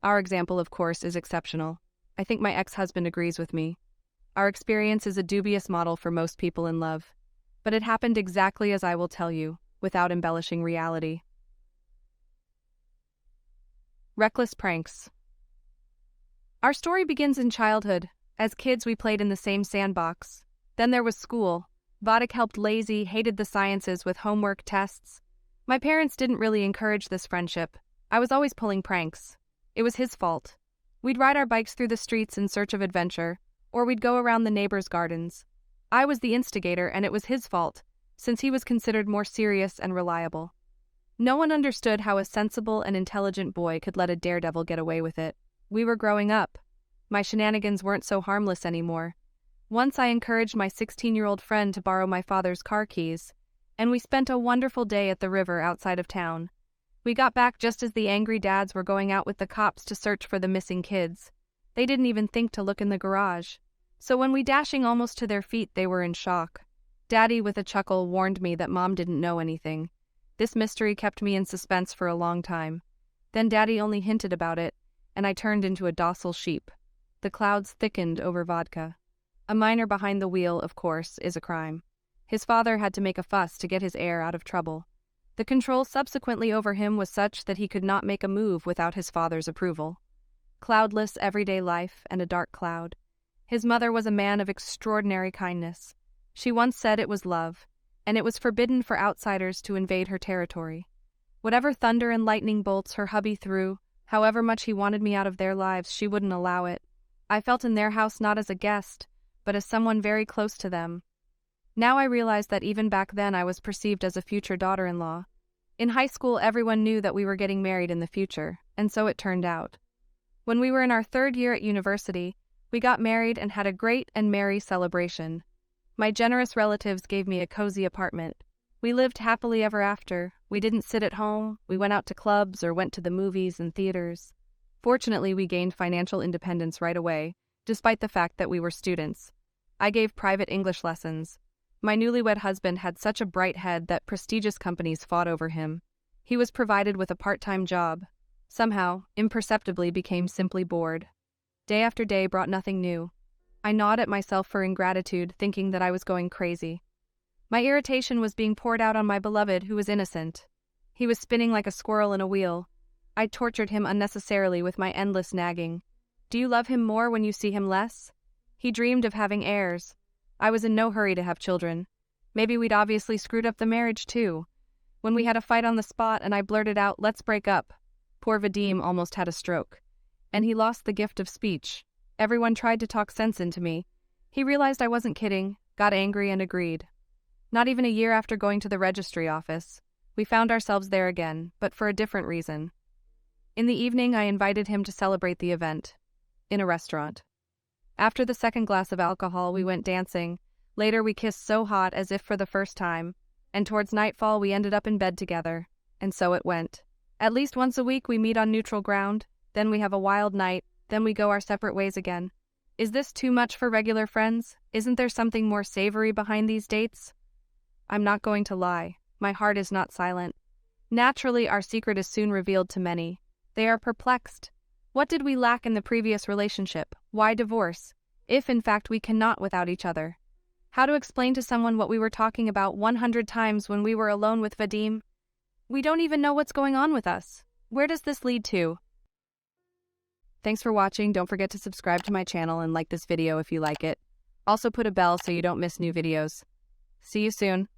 Our example, of course, is exceptional. I think my ex-husband agrees with me. Our experience is a dubious model for most people in love. But it happened exactly as I will tell you, without embellishing reality. Reckless pranks. Our story begins in childhood. As kids, we played in the same sandbox. Then there was school. Vadik helped lazy, hated the sciences with homework, tests. My parents didn't really encourage this friendship. I was always pulling pranks. It was his fault. We'd ride our bikes through the streets in search of adventure, or we'd go around the neighbors' gardens. I was the instigator, and it was his fault, since he was considered more serious and reliable. No one understood how a sensible and intelligent boy could let a daredevil get away with it. We were growing up. My shenanigans weren't so harmless anymore. Once I encouraged my 16-year-old friend to borrow my father's car keys, and we spent a wonderful day at the river outside of town. We got back just as the angry dads were going out with the cops to search for the missing kids. They didn't even think to look in the garage. So when we dashing almost to their feet, they were in shock. Daddy, with a chuckle, warned me that Mom didn't know anything. This mystery kept me in suspense for a long time. Then Daddy only hinted about it, and I turned into a docile sheep. The clouds thickened over vodka. A minor behind the wheel, of course, is a crime. His father had to make a fuss to get his heir out of trouble. The control subsequently over him was such that he could not make a move without his father's approval. Cloudless everyday life and a dark cloud. His mother was a man of extraordinary kindness. She once said it was love, and it was forbidden for outsiders to invade her territory. Whatever thunder and lightning bolts her hubby threw, however much he wanted me out of their lives, she wouldn't allow it. I felt in their house not as a guest, but as someone very close to them. Now I realize that even back then I was perceived as a future daughter-in-law. In high school, everyone knew that we were getting married in the future, and so it turned out. When we were in our 3rd year at university, we got married and had a great and merry celebration. My generous relatives gave me a cozy apartment. We lived happily ever after. We didn't sit at home. We went out to clubs or went to the movies and theaters. Fortunately, we gained financial independence right away, despite the fact that we were students. I gave private English lessons. My newlywed husband had such a bright head that prestigious companies fought over him. He was provided with a part-time job. Somehow, imperceptibly became simply bored. Day after day brought nothing new. I gnawed at myself for ingratitude, thinking that I was going crazy. My irritation was being poured out on my beloved, who was innocent. He was spinning like a squirrel in a wheel. I tortured him unnecessarily with my endless nagging. Do you love him more when you see him less? He dreamed of having heirs. I was in no hurry to have children. Maybe we'd obviously screwed up the marriage too. When we had a fight on the spot and I blurted out, "Let's break up," poor Vadim almost had a stroke. And he lost the gift of speech. Everyone tried to talk sense into me. He realized I wasn't kidding, got angry, and agreed. Not even a year after going to the registry office, we found ourselves there again, but for a different reason. In the evening, I invited him to celebrate the event. In a restaurant. After the 2nd glass of alcohol, we went dancing. Later, we kissed so hot as if for the first time. And towards nightfall, we ended up in bed together. And so it went. At least once a week, we meet on neutral ground. Then we have a wild night. Then we go our separate ways again. Is this too much for regular friends? Isn't there something more savory behind these dates? I'm not going to lie. My heart is not silent. Naturally, our secret is soon revealed to many. They are perplexed. What did we lack in the previous relationship? Why divorce, if in fact we cannot without each other? How to explain to someone what we were talking about 100 times when we were alone with Vadim? We don't even know what's going on with us. Where does this lead to? Thanks for watching. Don't forget to subscribe to my channel and like this video if you like it. Also put a bell so you don't miss new videos. See you soon.